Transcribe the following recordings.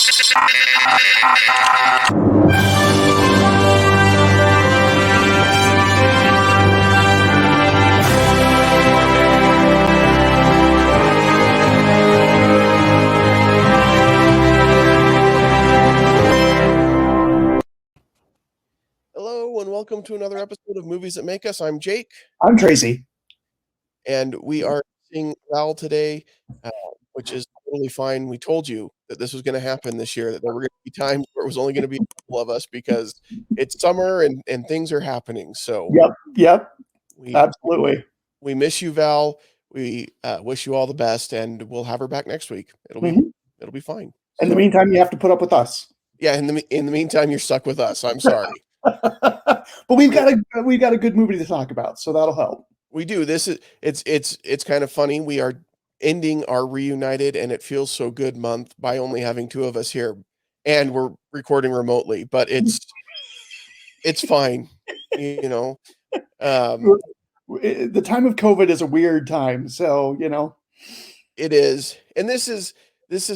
Hello and welcome to another episode of Movies That Make Us. I'm Jake, I'm Tracy. and we are seeing Val today, which is totally fine. We told you that this was going to happen this year, that there were going to be times where it was only going to be a couple of us because it's summer and things are happening. So Yep, we absolutely. we miss you, Val. We wish you all the best, and we'll have her back next week. It'll be fine. In the So, meantime, you have to put up with us. yeah, in the meantime, you're stuck with us. I'm sorry. But we've got a good movie to talk about, so that'll help. We do. It's kind of funny. We are ending our Reunited and it feels so good month by only having two of us here, and we're recording remotely, but it's fine. You know, The time of COVID is a weird time, so it is. And this is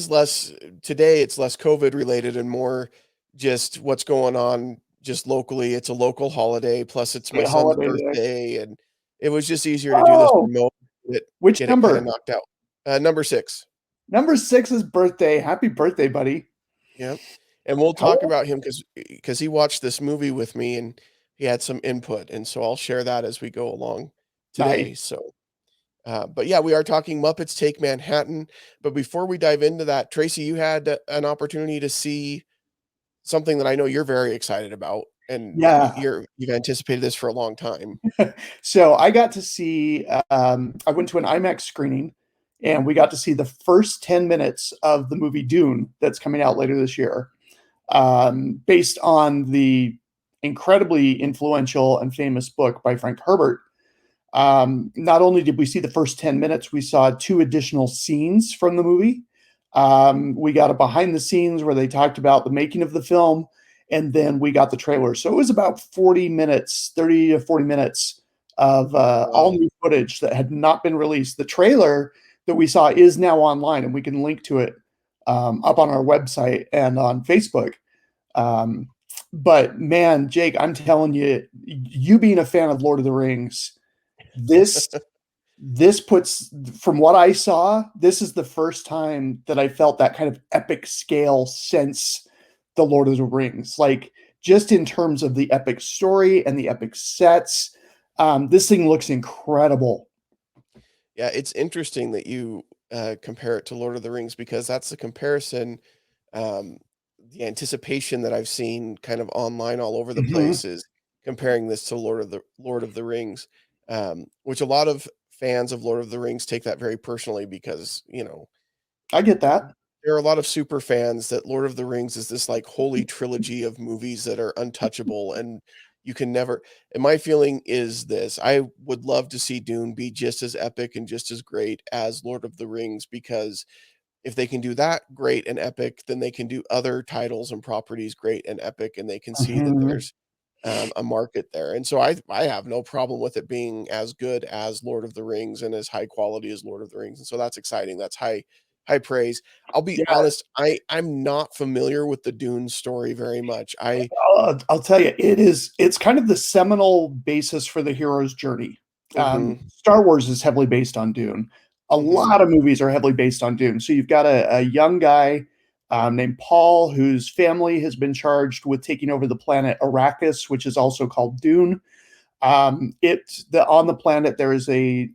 less today. It's less COVID related and more just what's going on just locally. It's a local holiday. Plus, it's my son's holiday day. birthday, and it was just easier to do this remote. Which get number? It kind of knocked out. Number 6. Number 6's birthday. Happy birthday, buddy. Yeah. And we'll talk about him because he watched this movie with me and he had some input. And so I'll share that as we go along today. Nice. So, but yeah, we are talking Muppets Take Manhattan. But before we dive into that, Tracy, you had an opportunity to see something that I know you're very excited about. And you've anticipated this for a long time. So I got to see, I went to an IMAX screening and we got to see the first 10 minutes of the movie Dune that's coming out later this year, based on the incredibly influential and famous book by Frank Herbert. Not only did we see the first 10 minutes, we saw 2 additional scenes from the movie. We got a behind the scenes where they talked about the making of the film, and then we got the trailer. So it was about 30 to 40 minutes of all new footage that had not been released. The trailer that we saw is now online, and we can link to it up on our website and on Facebook. But man, Jake, I'm telling you, you being a fan of Lord of the Rings, this puts, from what I saw, this is the first time that I felt that kind of epic scale since the Lord of the Rings, like just in terms of the epic story and the epic sets. This thing looks incredible. Yeah, it's interesting that you compare it to Lord of the Rings because that's the comparison. The anticipation that I've seen kind of online all over the place is comparing this to Lord of the Rings, which a lot of fans of Lord of the Rings take that very personally because, I get that. There are a lot of super fans that Lord of the Rings is this like holy trilogy of movies that are untouchable and you can never. And my feeling is this: I would love to see Dune be just as epic and just as great as Lord of the Rings, because if they can do that great and epic, then they can do other titles and properties great and epic, and they can see that there's a market there. And so I have no problem with it being as good as Lord of the Rings and as high quality as Lord of the Rings. And so that's exciting. That's high praise. I'll be honest, I'm not familiar with the Dune story very much. I'll tell you, it's kind of the seminal basis for the hero's journey. Star Wars is heavily based on Dune. A lot of movies are heavily based on Dune. So you've got a young guy named Paul, whose family has been charged with taking over the planet Arrakis, which is also called Dune. On the planet there is a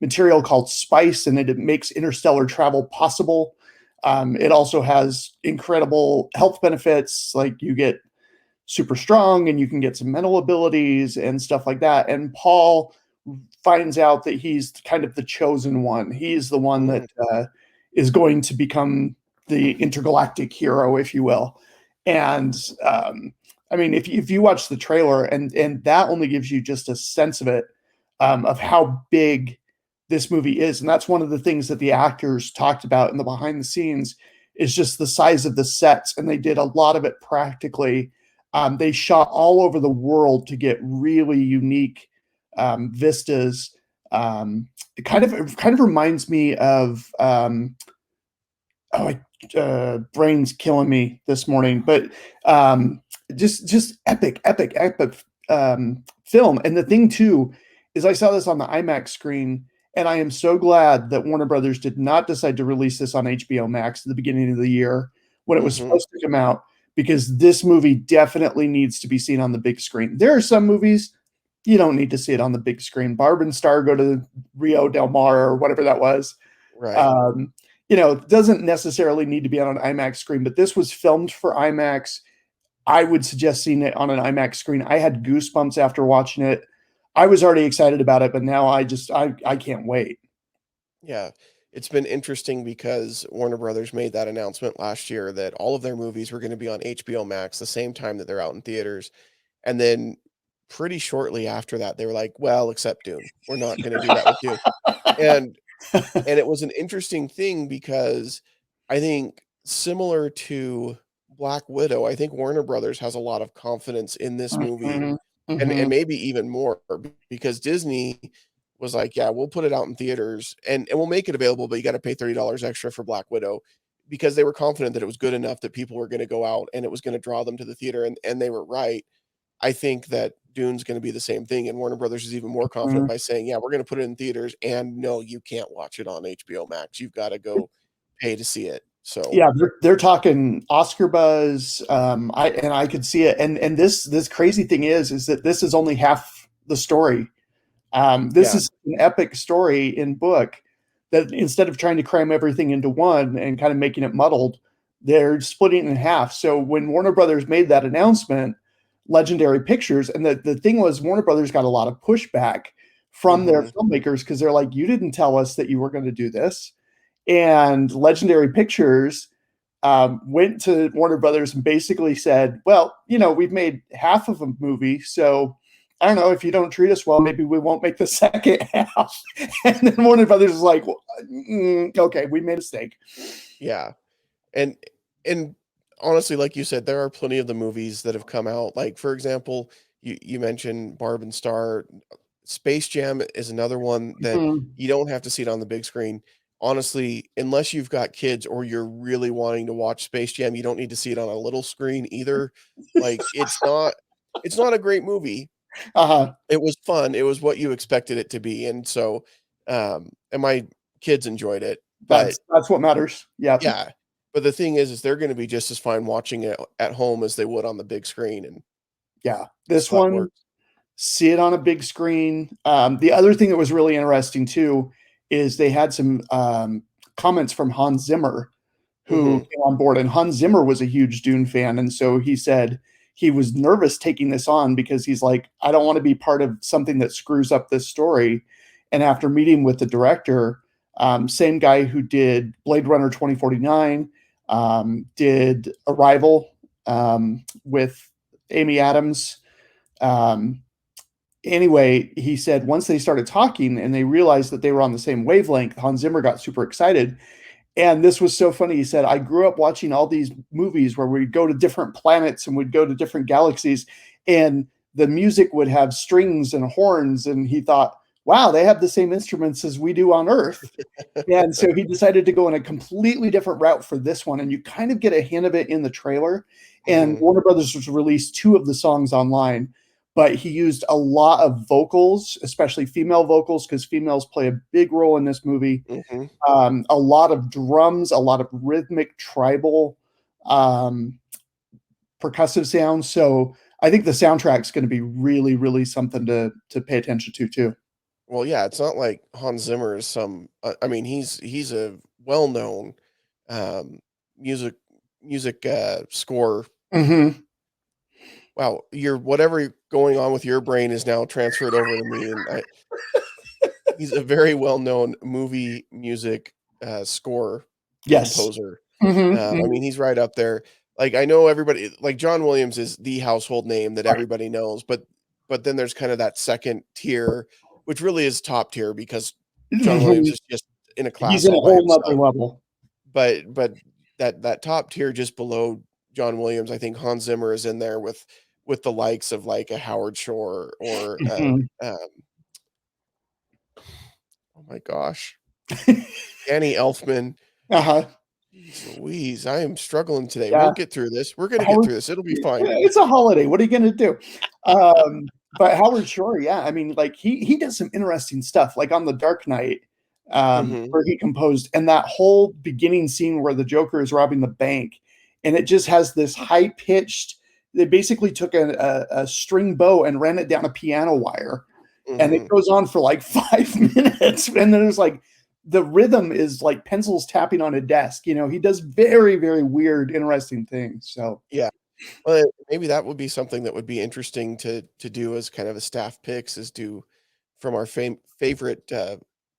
material called spice, and it makes interstellar travel possible. It also has incredible health benefits, like you get super strong and you can get some mental abilities and stuff like that. And Paul finds out that he's kind of the chosen one. He's the one that is going to become the intergalactic hero, if you will. And I mean, if you watch the trailer, and that only gives you just a sense of it, of how big this movie is. And that's one of the things that the actors talked about in the behind the scenes, is just the size of the sets. And they did a lot of it practically. They shot all over the world to get really unique vistas. It kind of reminds me of, I brain's killing me this morning, but um, just epic film. And the thing too is, I saw this on the IMAX screen, and I am so glad that Warner Brothers did not decide to release this on HBO Max at the beginning of the year when it was Mhm. supposed to come out, because this movie definitely needs to be seen on the big screen. There are some movies you don't need to see it on the big screen. Barb and Star go to Rio Del Mar or whatever that was. Right. Um, it doesn't necessarily need to be on an IMAX screen, but this was filmed for IMAX. I would suggest seeing it on an IMAX screen. I had goosebumps after watching it. I was already excited about it, but now I can't wait. Yeah. It's been interesting because Warner Brothers made that announcement last year that all of their movies were gonna be on HBO Max the same time that they're out in theaters, and then pretty shortly after that, they were like, "Well, except Dune. We're not gonna do that with Dune." And and it was an interesting thing because I think similar to Black Widow, I think Warner Brothers has a lot of confidence in this movie, Mhm, and mhm, maybe even more because Disney was like, "Yeah, we'll put it out in theaters and we'll make it available, but you gotta pay $30 extra for Black Widow," because they were confident that it was good enough that people were gonna go out and it was gonna draw them to the theater, and they were right. I think that Dune's gonna be the same thing, and Warner Brothers is even more confident mhm. by saying, "Yeah, we're gonna put it in theaters, and no, you can't watch it on HBO Max. You've gotta go pay to see it." So, Yeah, they're talking Oscar buzz. I could see it. And this crazy thing is that this is only half the story. This yeah. is an epic story in book that, instead of trying to cram everything into one and kind of making it muddled, they're splitting it in half. So when Warner Brothers made that announcement, Legendary Pictures, and the thing was, Warner Brothers got a lot of pushback from their Mhm. filmmakers because they're like, you didn't tell us that you were going to do this. And Legendary Pictures went to Warner Brothers and basically said, "Well, we've made half of a movie, so I don't know, if you don't treat us well, maybe we won't make the second half." And then Warner Brothers is like, well, "Okay, we made a mistake." Yeah. And and honestly, like you said, there are plenty of the movies that have come out. Like, for example, you mentioned Barb and Star. Space Jam is another one that Mhm. you don't have to see it on the big screen. Honestly, unless you've got kids or you're really wanting to watch Space Jam, you don't need to see it on a little screen either. Like, it's not a great movie. Uh-huh. It was fun. It was what you expected it to be, and so, and my kids enjoyed it, but That's what matters. Yeah, yeah, but the thing is they're gonna be just as fine watching it at home as they would on the big screen, and yeah. that's This how it one, works. see it on a big screen. The other thing that was really interesting too is they had some comments from Hans Zimmer, who Mhm, came on board, and Hans Zimmer was a huge Dune fan, and so he said he was nervous taking this on because he's like, "I don't wanna be part of something that screws up this story." And after meeting with the director, same guy who did Blade Runner 2049, did Arrival, with Amy Adams. Um, anyway, he said once they started talking and they realized that they were on the same wavelength, Hans Zimmer got super excited, and this was so funny. He said, I grew up watching all these movies where we'd go to different planets and we'd go to different galaxies, and the music would have strings and horns. And he thought, wow, they have the same instruments as we do on Earth. And so he decided to go in a completely different route for this one. And you kind of get a hint of it in the trailer. And mhm, Warner Brothers has released two of the songs online, but he used a lot of vocals, especially female vocals, because females play a big role in this movie. mhm. A lot of drums, a lot of rhythmic tribal um, percussive sounds. So I think the soundtrack's going to be really, really something to pay attention to too. Well, yeah, it's not like Hans Zimmer is some I mean, he's a well-known, um, music score. Hmm. Wow, your whatever going on with your brain is now transferred over to me, and I he's a very well-known movie music, score Yes. composer. I Hmm. mean, he's right up there. Like, I know everybody like, John Williams is the household name that Right. everybody knows, but then there's kinda that 2nd tier, which really is top tier because John Williams is just in a He's class in a all by whole nother himself. level. But that top tier just below John Williams, I think Hans Zimmer is in there with the likes of, like, a Howard Shore or, Hmm. oh my gosh, Danny Elfman. Uh-huh. Jeez Louise, I am struggling today. Yeah. We'll get through this. We're gonna get Howard through this. It'll be fine. It's a holiday. What are you gonna do? But Howard Shore, yeah, I mean, like he does some interesting stuff, like on The Dark Knight, Mhm. where he composed, and that whole beginning scene where the Joker is robbing the bank, and it just has this high pitched. They basically took a string bow and ran it down a piano wire, and it Mhm. goes on for like 5 minutes, and then there's like the rhythm is like pencils tapping on a desk. He does very, very weird, interesting things. So, Yeah. Well, maybe that would be something that would be interesting to do as kind of a staff picks is do from our favorite,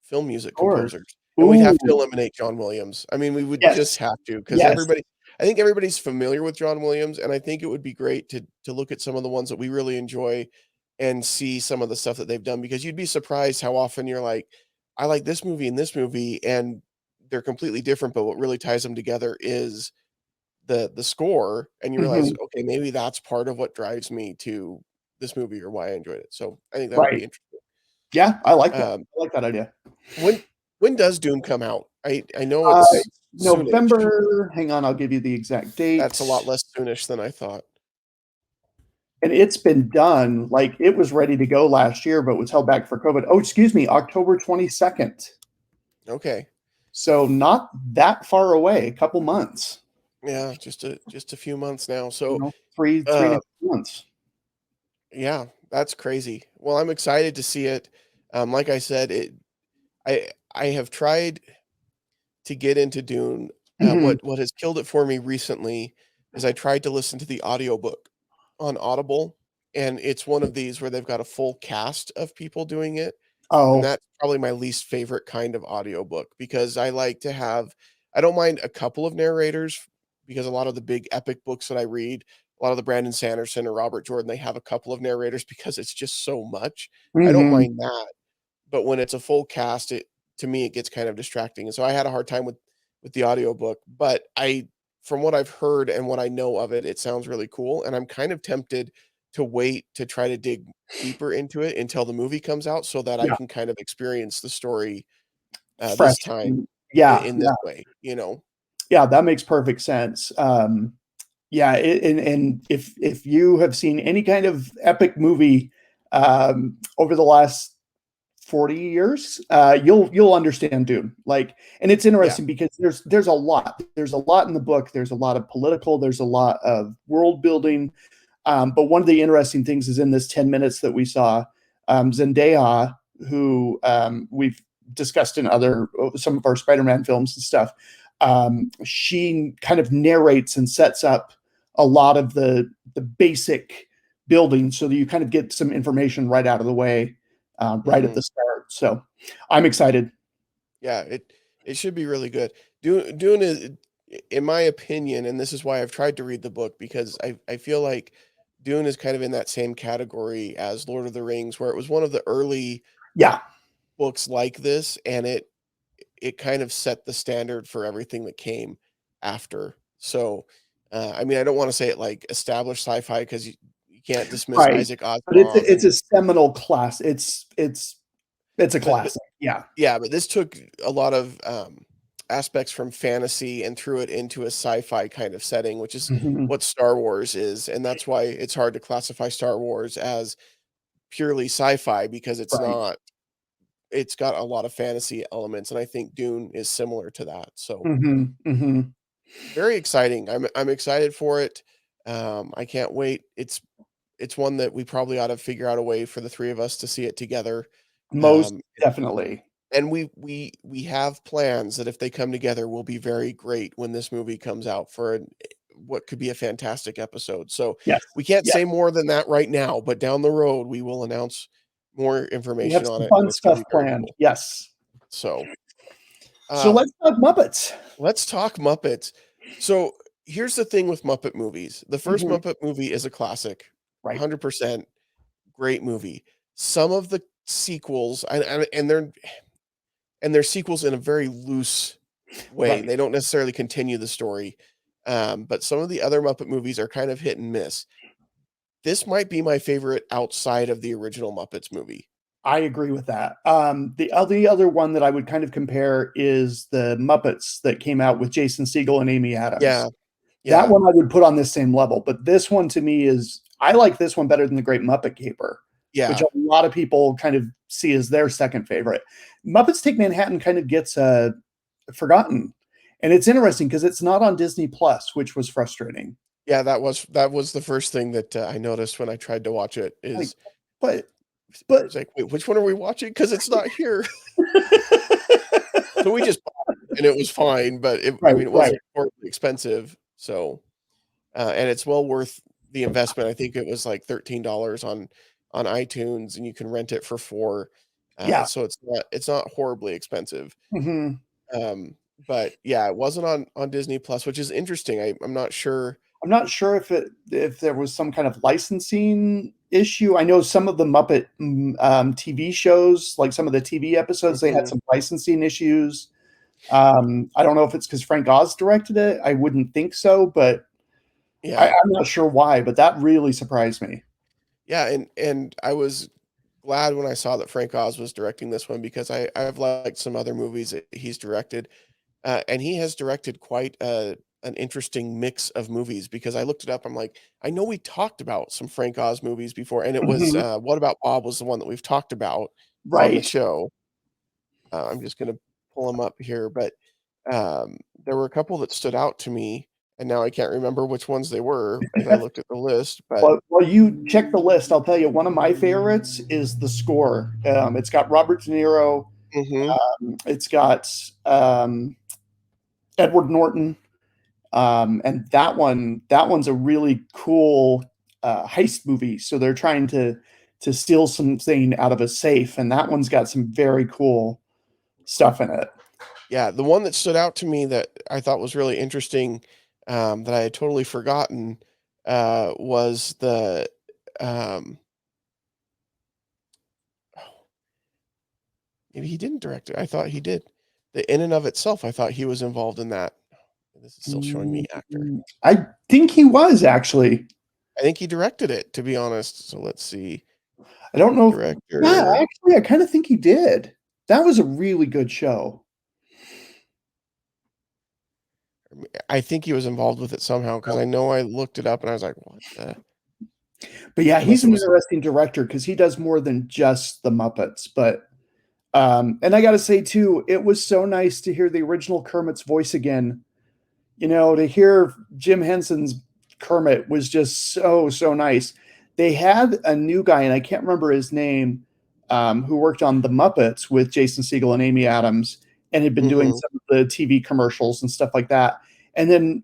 film music of course. composers, and we'd have to Ooh, eliminate John Williams. I mean, we would just yes, have to because yes. I think everybody's familiar with John Williams, and I think it would be great to look at some of the ones that we really enjoy and see some of the stuff that they've done because you'd be surprised how often you're like, "I like this movie," and they're completely different, but what really ties them together is the score, and you realize, Mhm, okay, maybe that's part of what drives me to this movie or why I enjoyed it. So I think that would be right. interesting. Yeah, I like that. Um, I like that idea. when when does Dune come out? I know it's It's soonish. November, hang on, I'll give you the exact That's a date. lot less soonish than I thought. And it's been done, like, it was ready to go last year, but was held back for COVID. Oh, excuse me, October 22nd. Okay. So not that far away, a couple months, Yeah, just a few months now. So, 3 and a uh, half months. yeah, that's crazy. Well, I'm excited to see it. Like I said, I have tried to get into Dune. Mhm. What has killed it for me recently is I tried to listen to the audiobook on Audible, and it's one of these where they've got a full cast of people doing it, and Oh, that's probably my least favorite kind of audiobook because I like to have I don't mind a couple of narrators because a lot of the big epic books that I read, a lot of the Brandon Sanderson or Robert Jordan, they have a couple of narrators because it's just so much. I don't mhm. mind that, but when it's a full cast, it to me, it gets kind of distracting, and so I had a hard time with the audiobook, but I from what I've heard and what I know of it, it sounds really cool, and I'm kind of tempted to wait to try to dig deeper into it until the movie comes out so that I Yeah, can kind of experience the story, this fresh. time Yeah, in this yeah, way, you know? yeah, that makes perfect sense. Yeah, and if you have seen any kind of epic movie, over the last 40 years, you'll understand Dune. Like, and it's Yeah, interesting because there's a lot. There's a lot in the book. There's a lot of political. There's a lot of world building. But one of the interesting things is in this 10 minutes that we saw, Zendaya, who we've discussed in other some of our Spider-Man films and stuff. She kind of narrates and sets up a lot of the basic building so that you kind of get some information right out of the way, right at mhm. the start. So I'm excited. Yeah, it should be really good. Dune is in my opinion, and this is why I've tried to read the book because I feel like Dune is kind of in that same category as Lord of the Rings, where it was one of the early Yeah, books like this, and it kind of set the standard for everything that came after. So, I mean, I don't wanna say it like established sci-fi because you can't dismiss right. Isaac But it's Asimov a, it's and a seminal class. It's a but classic. Yeah. yeah, but this took a lot of, aspects from fantasy and threw it into a sci-fi kind of setting, which is Mhm. what Star Wars is, and that's why it's hard to classify Star Wars as purely sci-fi because it's Right. not. It's got a lot of fantasy elements, and I think Dune is similar to that, so Mhm. Mhm. very exciting. I'm excited for it. I can't wait. It's one that we probably ought to figure out a way for the 3 of us to see it together, Most um definitely. and we have plans that if they come together will be very great when this movie comes out for what could be a fantastic episode. So Yes. we can't Yes. say more than that right now, but down the road we will announce more We have information on some it and fun it's going to stuff be very planned. cool. Yes. So So um let's talk Muppets. let's talk Muppets. So here's the thing with Muppet movies. The first Mhm. Muppet movie is a classic. Right. 100% great movie. Some of the sequels and they're sequels in a very loose way. Right. They don't necessarily continue the story. But some of the other Muppet movies are kind of hit and miss. This might be my favorite outside of the original Muppets movie. I agree with that. The other one that I would kind of compare is the Muppets that came out with Jason Segel and Amy Adams. Yeah, That yeah, one I would put on this same level, but this one to me is I like this one better than The Great Muppet Caper, which yeah, a lot of people kind of see as their second favorite. Muppets Take Manhattan kind of gets forgotten, and it's interesting because it's not on Disney Plus, which was frustrating. yeah. That was the first thing that I noticed when I tried to watch it. Like, Is but it, but it's like, wait, which one are we watching? Because it's not here. So we just bought it, and it was fine. But I right, mean, it right. wasn't horribly expensive. So and it's well worth the investment. I think it was like $13 on iTunes, and you can rent it for 4. Yeah. So it's not horribly expensive. Mhm. Um, but yeah, it wasn't on Disney Plus, which is interesting. I'm not sure. I'm not sure if there was some kind of licensing issue. I know some of the Muppet TV shows, like some of the TV episodes, they had Mhm. some licensing issues. I don't know if it's because Frank Oz directed it. I wouldn't think so, but Yeah, I'm not sure why. But that really surprised me. yeah, and I was glad when I saw that Frank Oz was directing this one because I've liked some other movies that he's directed. And he has directed quite an interesting mix of movies because I looked it up. I'm like, I know we talked about some Frank Oz movies before, and it was Mhm. What About Bob was the one that we've talked about on the Right. show. I'm just gonna pull them up here, but there were a couple that stood out to me, and now I can't remember which ones they were as I looked at the list. But Well, while you check the list, I'll tell you one of my favorites is the score. It's got Robert De Niro. hmm It's got Edward Norton. And that one's a really cool heist movie. So they're trying to steal something out of a safe, and that one's got some very cool stuff in it. yeah, the one that stood out to me that I thought was really interesting, that I had totally forgotten, was the um, maybe he didn't direct it. I thought he did. The In and of Itself, I thought he was involved in that. This is still showing me actor. I think he was actually. I think he directed it, to be honest. So let's see. I don't know if yeah, Director. actually, I kind of think he did. That was a really good show. I think he was involved with it somehow because I know I looked it up and I was like, what the? But yeah, he's Unless it an was. interesting director because he does more than just the Muppets. But and I got to say too, it was so nice to hear the original Kermit's voice again. To hear Jim Henson's Kermit was just so nice. They had a new guy, and I can't remember his name, who worked on the Muppets with Jason Segel and Amy Adams, and had been doing Mhm. some of the TV commercials and stuff like that. And then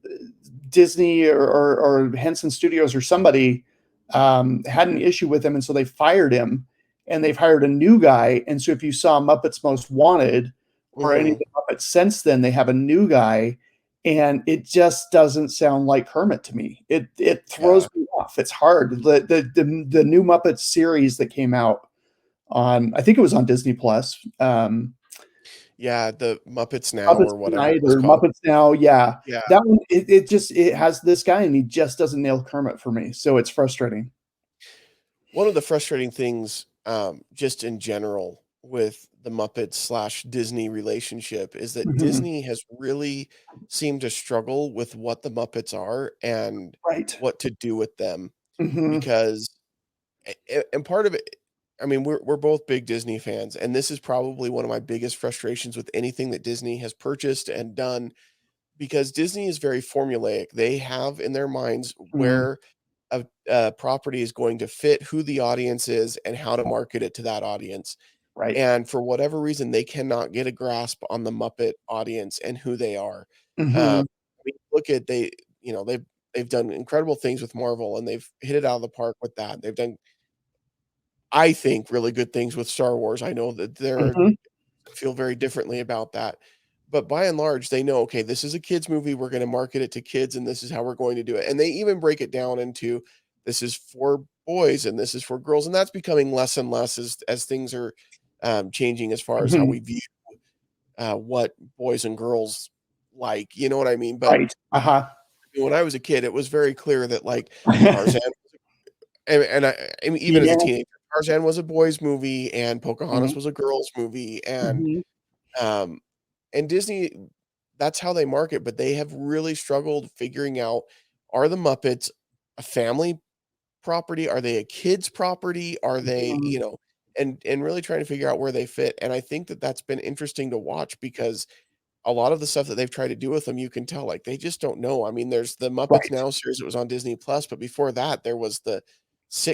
Disney or Henson Studios or somebody had an issue with him, and so they fired him, and they've hired a new guy. And so if you saw Muppets Most Wanted or any of Mhm. the Muppets since then, they have a new guy, and it just doesn't sound like Kermit to me. It throws Yeah. me off. It's hard. The new Muppets series that came out on I think it was on Disney Plus. Yeah, the Muppets Now Muppets or whatever it Tonight was or called. Muppets Now, yeah. Yeah. That one it has this guy and he just doesn't nail Kermit for me. So it's frustrating. One of the frustrating things, just in general with the Muppets/Disney relationship is that Mhm. Disney has really seemed to struggle with what the Muppets are and Right. what to do with them Mhm. because and part of it, I mean, we're both big Disney fans, and this is probably one of my biggest frustrations with anything that Disney has purchased and done because Disney is very formulaic. They have in their minds Mhm. where a property is going to fit, who the audience is, and how to market it to that audience. Right. And for whatever reason, they cannot get a grasp on the Muppet audience and who they are. Mhm. I mean, look at they've done incredible things with Marvel, and they've hit it out of the park with that. They've done, I think, really good things with Star Wars. I know that they're Mhm. feel very differently about that. But by and large, they know, okay, this is a kids movie. We're going to market it to kids, and this is how we're going to do it. And they even break it down into this is for boys and this is for girls, and that's becoming less and less as things are changing as far as how Mhm. we view what boys and girls like. You know what I mean? But Right. Uh-huh. when I was a kid, it was very clear that like Tarzan, and I mean, even as a Yeah. teenager, Tarzan was a boys movie and Mhm, Pocahontas was a girls movie, mhm, um, and Disney, that's how they market, but they have really struggled figuring out, are the Muppets a family property? Are they a kid's property? Are they, mhm. and really trying to figure out where they fit, and I think that that's been interesting to watch because a lot of the stuff that they've tried to do with them, you can tell, like, they just don't know. I mean, there's the Muppets Right. Now series that was on Disney Plus, but before that, there was the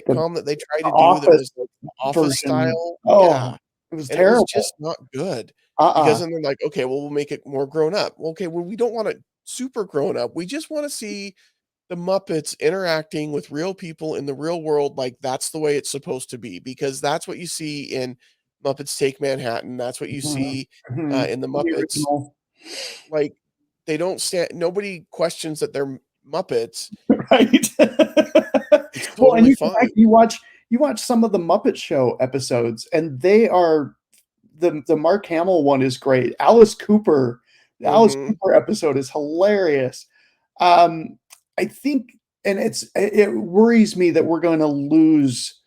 The sitcom that they tried the to do that Office was, like, Office version. style. Oh, Yeah, it was and it was terrible. just not good because Uh-uh. then they're like, "Okay, well, we'll make it more grown up." Well, okay, well, we don't want it super grown up. We just wanna see the Muppets interacting with real people in the real world like that's the way it's supposed to be, because that's what you see in Muppets Take Manhattan, that's what you Mhm, see, mhm. in the The Muppets. original. Like, they don't stand nobody questions that they're Muppets. Right? It's Well, and totally you go back, fine. you watch some of the Muppet Show episodes, and they are the Mark Hamill one is great. The Alice Mhm. Cooper episode is hilarious. Um, I think and it worries me that we're gonna lose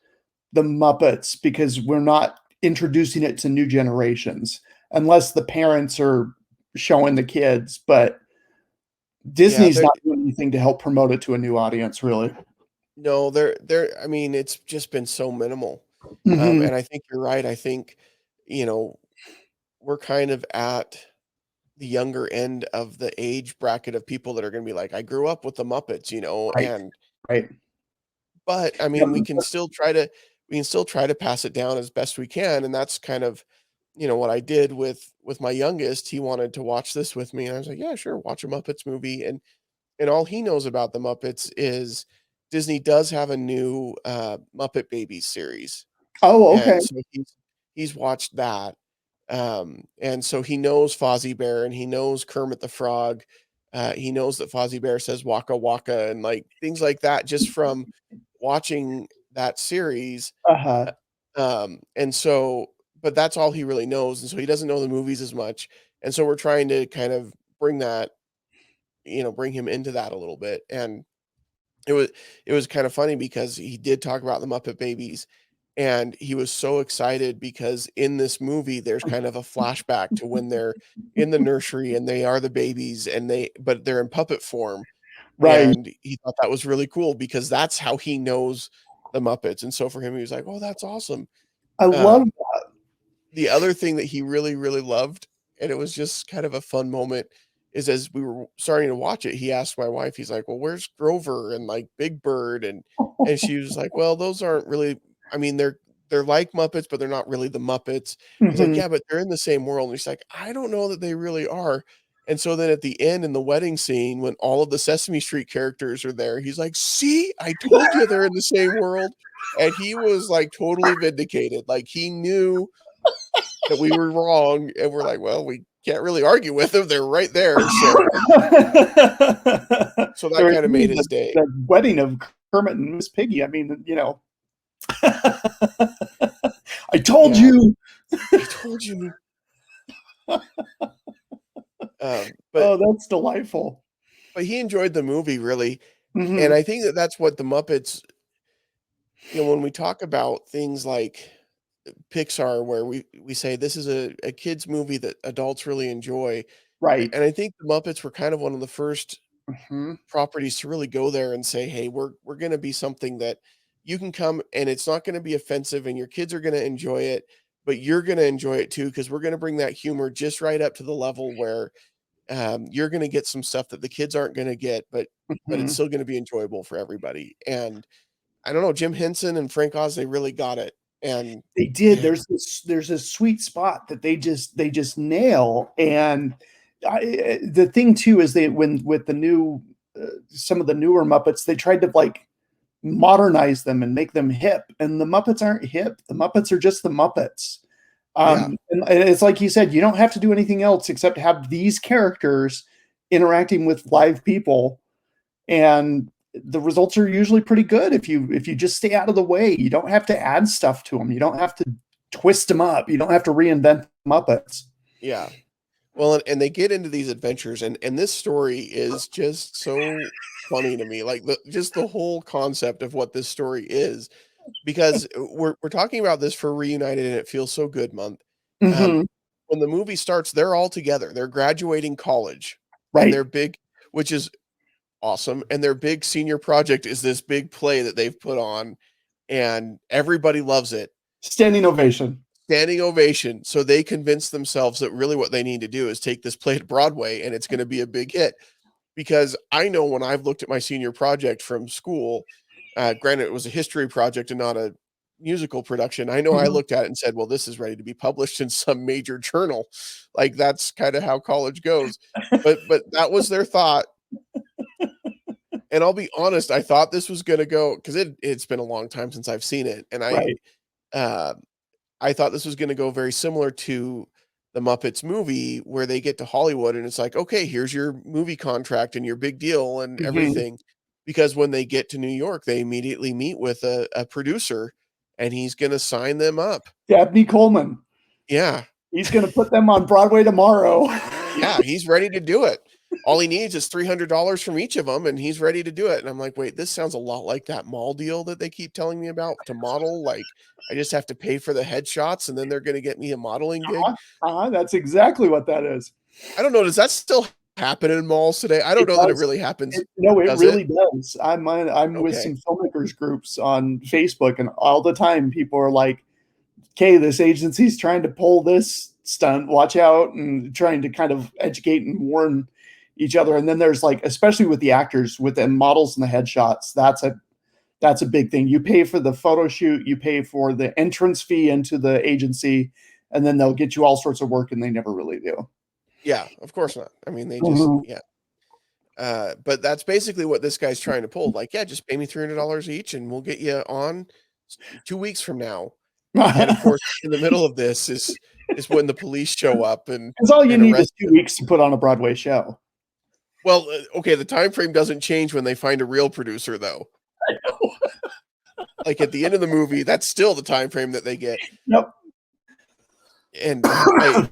the Muppets because we're not introducing it to new generations unless the parents are showing the kids, but Yeah, Disney's they're not doing anything to help promote it to a new audience, really. no, they're I mean, it's just been so minimal. Mhm. And I think you're right. I think, you know, we're kind of at the younger end of the age bracket of people that are gonna be like, "I grew up with the Muppets," Right, and right. but, I Yep, mean, we can still try to pass it down as best we can, and that's kind of, what I did with my youngest. He wanted to watch this with me, and I was like, "Yeah, sure, watch a Muppets movie," and all he knows about the Muppets is Disney does have a new, Muppet Babies series, oh, okay. and so he's watched that, and so he knows Fozzie Bear, and he knows Kermit the Frog, he knows that Fozzie Bear says "Waka Waka," and, like, things like that just from watching that series, Uh-huh. and so but that's all he really knows, and so he doesn't know the movies as much, and so we're trying to kind of bring that, bring him into that a little bit, and it was it was kind of funny because he did talk about the Muppet Babies, and he was so excited because in this movie, there's kind of a flashback to when they're in the nursery and they are the babies and but they're in puppet form, Right. and he thought that was really cool because that's how he knows the Muppets, and so for him, he was like, "Oh, that's awesome." I love Um, the other thing that he really, really loved, and it was just kind of a fun moment, is as we were starting to watch it, he asked my wife, he's like, "Well, where's Grover and, like, Big Bird?" And she was like, "Well, those aren't really, I mean, they're like Muppets, but they're not really the Muppets." He's like, Mhm. "Yeah, but they're in the same world." And he's like, "I don't know that they really are." And so then at the end in the wedding scene, when all of the Sesame Street characters are there, he's like, "See, I told you they're in the same world." And he was, like, totally vindicated, like, he knew that we were wrong, and we're like, "Well, we can't really argue with them, they're right there," so that Or kinda made even his day. the wedding of Kermit and Miss Piggy, I mean, "I told Yeah, you!" "I told you." But Oh, that's delightful. he enjoyed the movie, really, and Mhm. I think that that's what the Muppets, when we talk about things like Pixar, where we say this is a kid's movie that adults really enjoy, Right. and I think the Muppets were kind of one of the first Mhm. properties to really go there and say, "Hey, we're gonna be something that you can come and it's not gonna be offensive and your kids are gonna enjoy it, but you're gonna enjoy it too, because we're gonna bring that humor just right up to the level where, you're gonna get some stuff that the kids aren't gonna get, but it's Mhm. still gonna be enjoyable for everybody." And I don't know, Jim Henson and Frank Oz, they really got it, and They did. and There's a sweet spot that they just nail, and the thing too is they when with the new some of the newer Muppets, they tried to, like, modernize them and make them hip, and the Muppets aren't hip. The Muppets are just the Muppets. yeah, And it's like you said, you don't have to do anything else except have these characters interacting with live people, and the results are usually pretty good if you just stay out of the way. You don't have to add stuff to them. You don't have to twist them up. You don't have to reinvent Muppets. yeah. Well, and they get into these adventures, and this story is just so funny to me, like, just the whole concept of what this story is. because we're talking about this for Reunited and It Feels So Good month. Um, Mhm. when the movie starts, they're all together. They're graduating college, and Right. their big, which is awesome, and their big senior project is this big play that they've put on, and everybody loves it. Standing ovation. Standing ovation. So they convince themselves that really what they need to do is take this play to Broadway and it's going to be a big hit. Because I know when I've looked at my senior project from school, granted it was a history project and not a musical production. I know I Mhm. looked at it and said, well, this is ready to be published in some major journal. Like that's kind of how college goes. But that was their thought. And I'll be honest, I thought this was going to go because it's been a long time since I've seen it. And Right. uh, I thought this was gonna go very similar to the Muppets movie where they get to Hollywood and it's like, "Okay, here's your movie contract and your big deal and Mhm. everything." Because when they get to New York, they immediately meet with a producer and he's gonna sign them up. Dabney Coleman. Yeah. He's gonna put them on Broadway tomorrow. Yeah, he's ready to do it. All he needs is $300 from each of them, and he's ready to do it, and I'm like, "Wait, this sounds a lot like that mall deal that they keep telling me about to model, like, I just have to pay for the headshots, and then they're gonna get me a modeling gig." Uh-huh, uh-huh, that's exactly what that is. I don't know, does that still happen in malls today? I don't It know that it does. really happens. No, it Does it? really does. I'm with Okay. some filmmakers groups on Facebook, and all the time people are like, "Okay, this agency's trying to pull this stunt, watch out," and trying to kind of educate and warn each other. And then there's like, especially with the actors, with the models and the headshots, that's a big thing. You pay for the photo shoot, you pay for the entrance fee into the agency, and then they'll get you all sorts of work, and they never really do. Yeah, of course not. I mean, they just Mhm. yeah. But that's basically what this guy's trying to pull, like, "Yeah, just pay me $300 each, and we'll get you on 2 weeks from now." And, of course, in the middle of this is when the police show up 'Cause all you and need is arrest 2 him. weeks to put on a Broadway show. Well, okay, the time frame doesn't change when they find a real producer, though. I know. Like, at the end of the movie, that's still the time frame that they get. Yep. And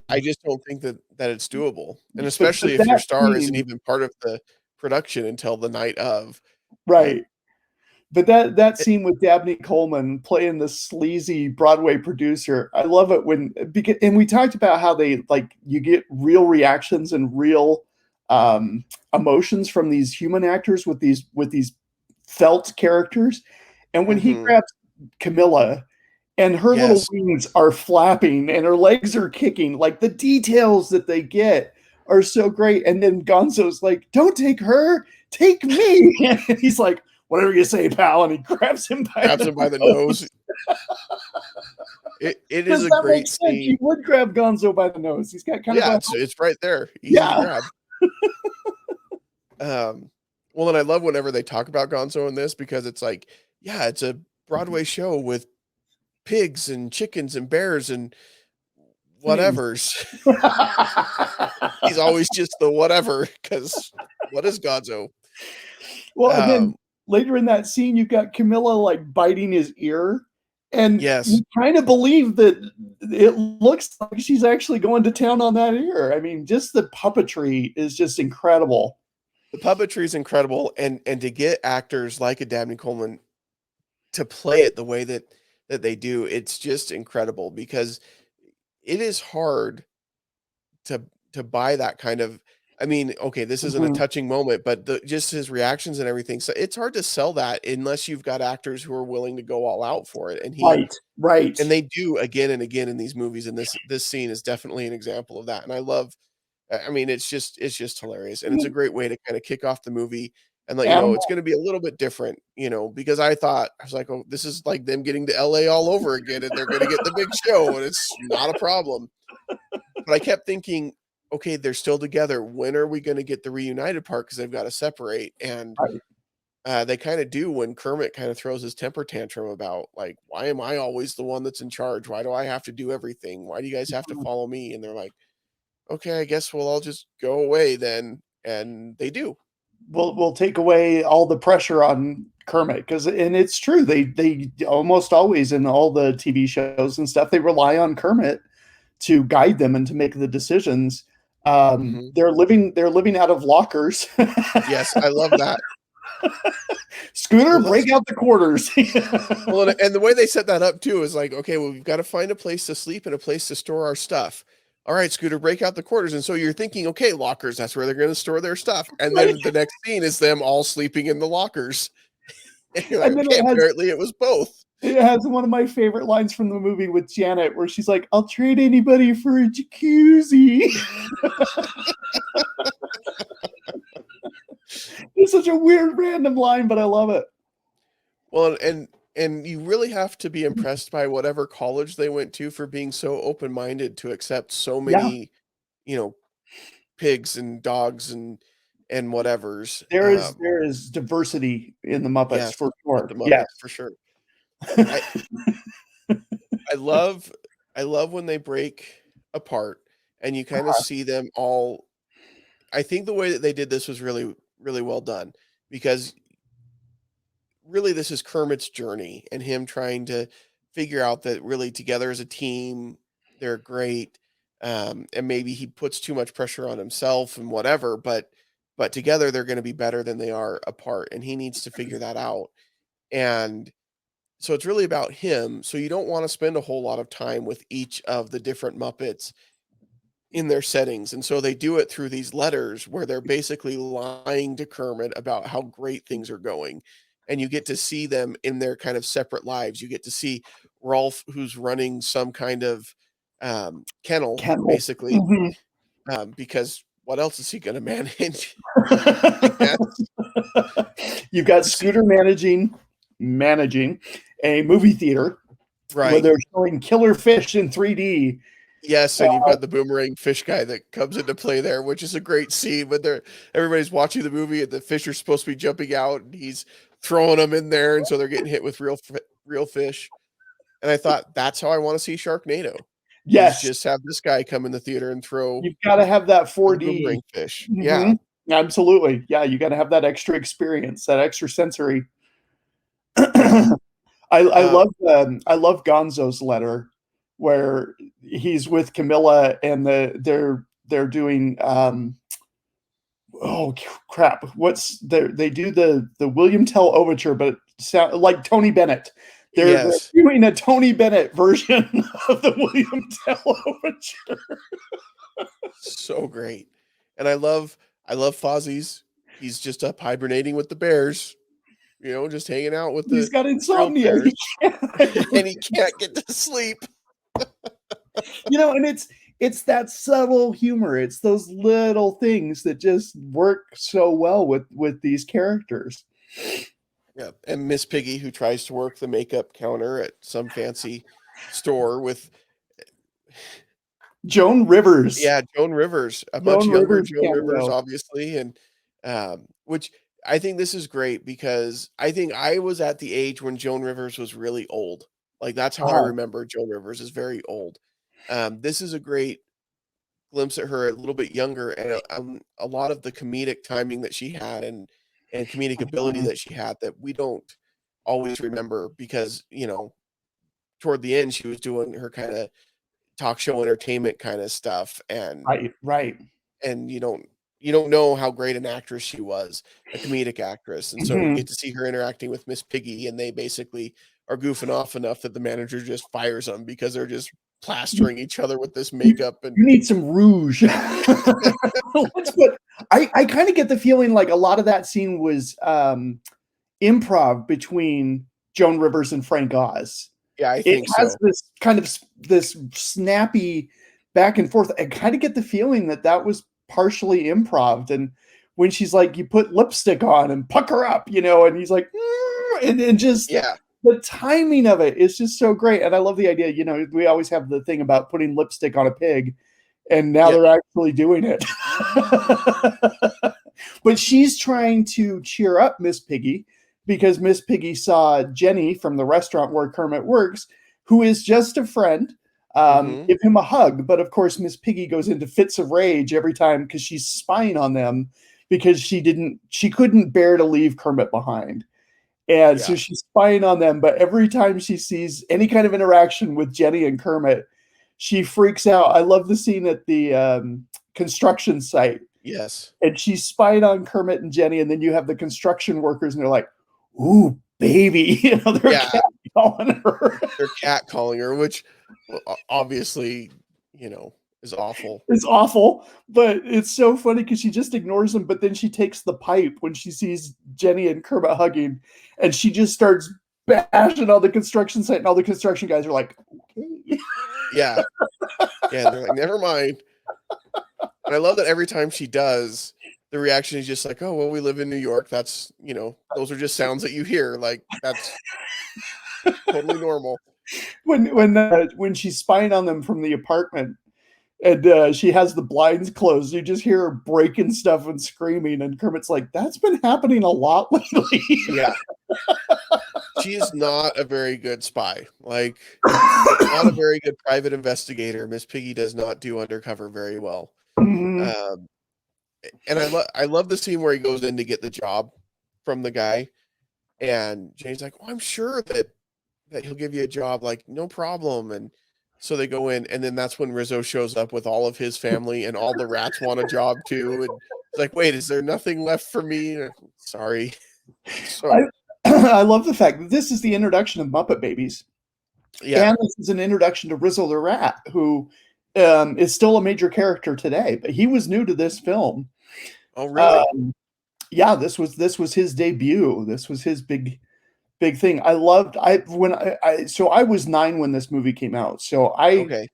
I just don't think that it's doable, and But especially if your that star isn't scene even part of the production until the night of. right. Um, But that it scene with Dabney Coleman playing the sleazy Broadway producer, I love it when becau and we talked about how they like, you get real reactions and real, um, emotions from these human actors with these felt characters, and when he Mhm. grabs Camilla and her little Yes. wings are flapping and her legs are kicking, like, the details that they get are so great, and then Gonzo's like, "Don't take her, take me," and he's like, "Whatever you say, pal," and he grabs him by Grabs the him by the nose. nose. It is Does a that make great sense? You scene. would grab Gonzo by the nose. He's got kind of Yeah, a it's right there, easy to yeah. grab. Um, well, and I love whenever they talk about Gonzo in this because it's like, yeah, it's a Broadway show with pigs and chickens and bears and Things. whatevers. He's always just the whatever because what is Gonzo? Well, and then Um, later in that scene, you've got Camilla, like, biting his ear, and yes, you kinda believe that it looks like she's actually going to town on that ear. I mean, just the puppetry is just incredible. the puppetry is incredible, and to get actors like a Dabney Coleman to play it the way that they do, it's just incredible because it is hard to buy that kind of. I mean, okay, this isn't a Mhm. touching moment, but the just his reactions and everything, so it's hard to sell that unless you've got actors who are willing to go all out for it, Right, right. and they do again and again in these movies, and this scene is definitely an example of that, and I love. I mean, it's just hilarious, I and it's a mean, great way to kinda kick off the movie and let you know it's animal gonna be a little bit different, because I was like, "Oh, this is like them getting to LA all over again, and they're gonna get the big show, and it's not a problem." But I kept thinking, "Okay, they're still together. When are we gonna get the reunited part? Because 'Cause they've gotta separate, and, right. they kinda do when Kermit kinda throws his temper tantrum about, like, "Why am I always the one that's in charge? Why do I have to do everything? Why do you guys have to follow me?" And they're like, "Okay, I guess we'll all just go away then," and they do. Will take away all the pressure on Kermit because and it's true, they almost always in all the TV shows and stuff, they rely on Kermit to guide them and to make the decisions. Mhm. They're living out of lockers. Yes, I love that. Scooter, Well, that's break out the quarters. well, and the way they set that up too is like, okay, well, we've got to find a place to sleep and a place to store our stuff. All right, Scooter, break out the quarters. And so you're thinking, okay, lockers, that's where they're going to store their stuff. And Right? then the next scene is them all sleeping in the lockers. And you're like, And then okay, apparently it was both. it has one of my favorite lines from the movie with Janet where she's like, I'll trade anybody for a jacuzzi. It's such a weird random line, but I love it. Well, and you really have to be impressed by whatever college they went to for being so open-minded to accept so Yeah. many, you know, pigs and dogs and whatevers. There is diversity in the Muppets Yes, for with sure. the Yes. Muppets for sure. I I love I love when they break apart and you kind of see them all. I think the way that they did this was really really well done because really this is Kermit's journey and him trying to figure out that really together as a team they're great, and maybe he puts too much pressure on himself and whatever, but together they're going to be better than they are apart and he needs to figure that out. And so it's really about him, so you don't want to spend a whole lot of time with each of the different Muppets in their settings, and so they do it through these letters where they're basically lying to Kermit about how great things are going, and you get to see them in their kind of separate lives. You get to see Rolf, who's running some kind of, kennel, Kendall. basically, Mhm. because what else is he gonna manage, I guess? You've got You see Scooter managing a movie theater where right. they're showing killer fish in 3D. Yes, and you've got the boomerang fish guy that comes into play there, which is a great scene when everybody's watching the movie and the fish are supposed to be jumping out and he's throwing them in there, and so they're getting hit with real fish. And I thought that's how I want to see Sharknado, is Yes, just have this guy come in the theater and you've got to have that throw the 4D. boomerang fish. Yeah. Mhm. Absolutely. Yeah, you got to have that extra experience, that extra sensory. Yeah. Um, I love Gonzo's letter where he's with Camilla and they're doing oh crap, they do the William Tell overture, but it sound like Tony Bennett. They're yes. doing a Tony Bennett version of the William Tell overture. So great. And I love Fozzie's. He's just up hibernating with the bears, just hanging out with He's the got real insomnia. bears, He can't and he can't get to sleep. and it's that subtle humor. It's those little things that just work so well with these characters. Yeah, and Miss Piggy, who tries to work the makeup counter at some fancy store with, Joan Rivers. yeah, Joan Rivers, a much Joan younger Rivers Joan Rivers, cameo. obviously, and, which I think this is great because I think I was at the age when Joan Rivers was really old. Like, that's how I Uh-huh. remember Joan Rivers, is very old. This is a great glimpse at her a little bit younger and, a lot of the comedic timing that she had and comedic ability Mhm. that she had that we don't always remember because, toward the end, she was doing her kinda talk show entertainment kinda stuff, Right, right. and you don't know how great an actress she was, a comedic actress, and so you Mhm. get to see her interacting with Miss Piggy, and they basically are goofing off enough that the manager just fires them because they're just You plastering each other with this you makeup and you need some rouge. Let's put I kinda get the feeling like a lot of that scene was, improv between Joan Rivers and Frank Oz. yeah, I It think has so. this snappy back and forth. I kinda get the feeling that that was partially improv, and when she's like, "You put lipstick on and pucker up," and he's like, and just Yeah, the timing of it is just so great, and I love the idea, we always have the thing about putting lipstick on a pig, and now yeah, they're actually doing it. But she's trying to cheer up Miss Piggy because Miss Piggy saw Jenny from the restaurant where Kermit works, who is just a friend, mhm, give him a hug. But of course, Miss Piggy goes into fits of rage every time because she's spying on them because she couldn't bear to leave Kermit behind. And so yeah, she's spying on them, but every time she sees any kind of interaction with Jenny and Kermit, she freaks out. I love the scene at the construction site Yes. And she spied on Kermit and Jenny, and then you have the construction workers, and they're like, "Ooh, baby," they're Yeah, cat calling her. they're catcalling her, which obviously, is awful. It's awful, but it's so funny because she just ignores them. But then she takes the pipe when she sees Jenny and Kermit hugging, and she just starts bashing on the construction site, and all the construction guys are like, "Okay." Yeah. Yeah, they're like, "Never mind." And I love that every time she does, the reaction is just like, "Oh, well, we live in New York. That's, those are just sounds that you hear. Like, that's totally normal." When she's spying on them from the apartment, and she has the blinds closed, you just hear her breaking stuff and screaming, and Kermit's like, "That's been happening a lot lately." Yeah. She is not a very good spy. Like, not a very good private investigator. Miss Piggy does not do undercover very well. Mhm. Um, and I love the scene where he goes in to get the job from the guy, and Jane's like, "Oh, I'm sure that he'll give you a job, like, no problem." And so they go in, and then that's when Rizzo shows up with all of his family, and all the rats want a job too. And it's like, "Wait, is there nothing left for me?" Sorry. I So I love the fact that this is the introduction of Muppet Babies, yeah. and this is an introduction to Rizzle the Rat, who is still a major character today, but he was new to this film. Oh, really? Um, yeah, this was his debut. This was his big thing. I loved I when I so I was 9 when this movie came out. So I Okay.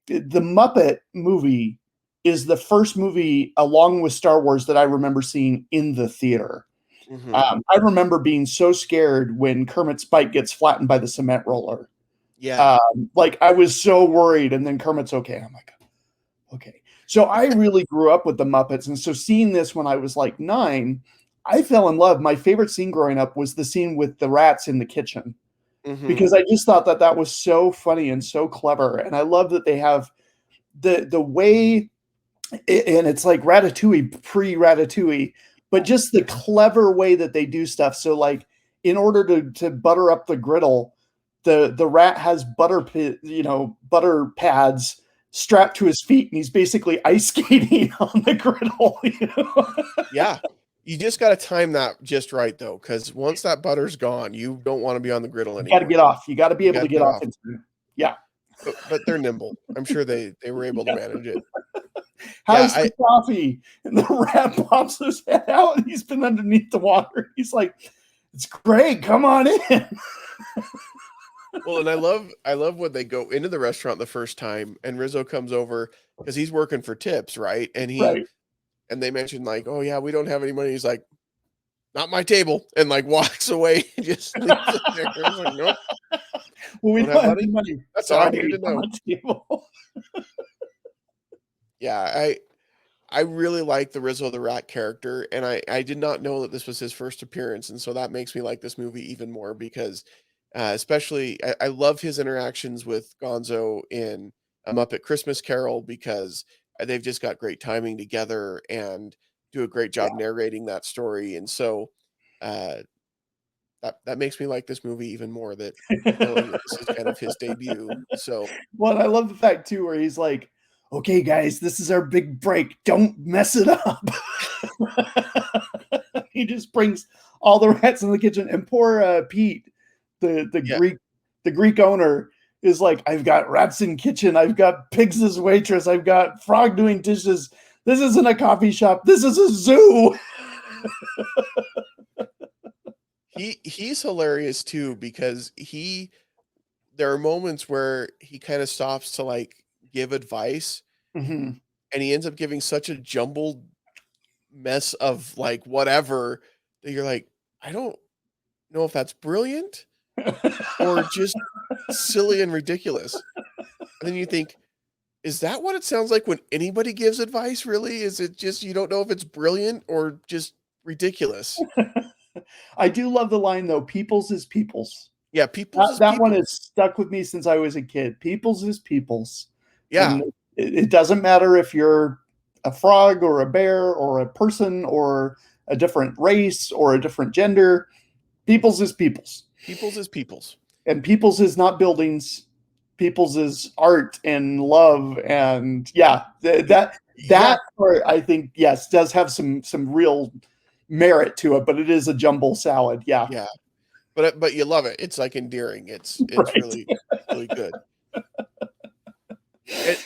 the Muppet movie is the first movie along with Star Wars that I remember seeing in the theater. Hmm. I remember being so scared when Kermit's bike gets flattened by the cement roller. Yeah. Like I was so worried, and then Kermit's okay. I'm like, okay. So I really grew up with the Muppets, and so seeing this when I was like 9, I fell in love. My favorite scene growing up was the scene with the rats in the kitchen Hmm. because I just thought that that was so funny and so clever, and I love that they have the way, and it's like Ratatouille pre-Ratatouille, but just the clever way that they do stuff. So like in order to butter up the griddle, the rat has butter pads strapped to his feet, and he's basically ice skating on the griddle. Yeah. You just got to time that just right, though, because once that butter's gone, you don't want to be on the griddle You got to anymore. get off. You got to be You able got to to get get off off. in time. Yeah. But they're nimble. I'm sure they were able to Yeah. manage it. Yeah, How's the coffee? And the rat pops his head out, and he's been underneath the water. He's like, "It's great. Come on in." well, and I love when they go into the restaurant the first time, and Rizzo comes over because he's working for tips, right? Right. And they mention like, "Oh yeah, we don't have any money." He's like, "Not my table," and like walks away and just leaves it there. I was like, "Nope, Well, we don't have don't have money." any money. That's all I needed Sorry, to on know. my table. Yeah, I really like the Rizzo the Rat character, and I did not know that this was his first appearance, and so that makes me like this movie even more because, especially, I love his interactions with Gonzo in A Muppet Christmas Carol because they've just got great timing together and do a great Yeah. job narrating that story, and so uh, that makes me like this movie even more. That knowing that this is kind of his debut, so Well, I love the fact too where he's like, "Okay, guys, this is our big break. Don't mess it up." He just brings all the rats in the kitchen, and poor Pete, the yeah, Greek owner, is like, "I've got rats in kitchen. I've got pigs as waitress. I've got frog doing dishes. This isn't a coffee shop. This is a zoo." he's hilarious too because there are moments where he kind of stops to like give advice Mhm. and he ends up giving such a jumbled mess of like whatever that you're like, I don't know if that's brilliant or just silly and ridiculous. And then you think, is that what it sounds like when anybody gives advice, really? Is it just you don't know if it's brilliant or just ridiculous? I do love the line though. People's is people's. Yeah, people's That is that one has people's. stuck with me since I was a kid. People's is people's, Yeah, and it doesn't matter if you're a frog or a bear or a person or a different race or a different gender. People's is people's, people's is people's. and people's is not buildings. People's is art and love, and yeah, Y- that Yeah, That part, I think, yes, does have some real merit to it, but it is a jumble salad. Yeah. yeah. But you love it. It's, like, endearing. It's Right. really good. And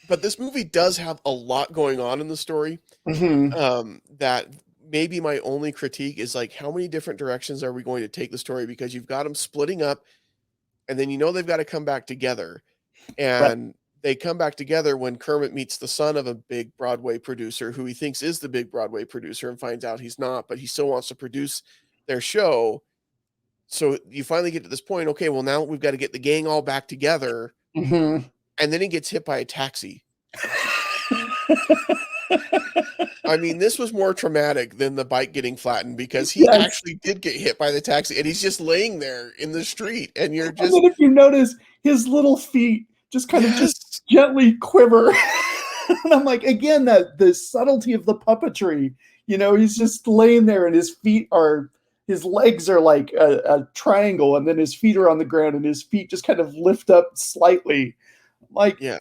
but this movie does have a lot going on in the story, Mhm. that maybe my only critique is, like, how many different directions are we going to take the story? Because you've got them splitting up, and then they've gotta come back together, Right. and they come back together when Kermit meets the son of a big Broadway producer who he thinks is the big Broadway producer and finds out he's not, but he still wants to produce their show. So you finally get to this point, okay, well, now we've gotta get the gang all back together, Mhm. and then he gets hit by a taxi. I mean, this was more traumatic than the bike getting flattened because he Yes. actually did get hit by the taxi, and he's just laying there in the street, and you're And just then if you notice, his little feet just kind of just yes, gently quiver. And I'm like, again, that the subtlety of the puppetry. He's just laying there and his legs are like a triangle, and then his feet are on the ground, and his feet just kind of lift up slightly. Like yeah,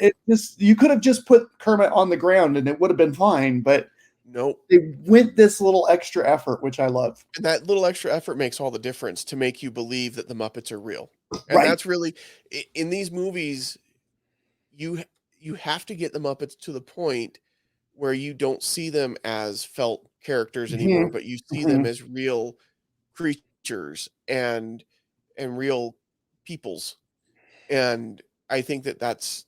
you could have just put Kermit on the ground and it would have been fine, but nope. they went this little extra effort, which I love. And that little extra effort makes all the difference to make you believe that the Muppets are real. And Right. that's really in these movies, you you have to get the Muppets to the point where you don't see them as felt characters anymore, Mhm. but you see them Mhm. as real creatures and real peoples. And I think that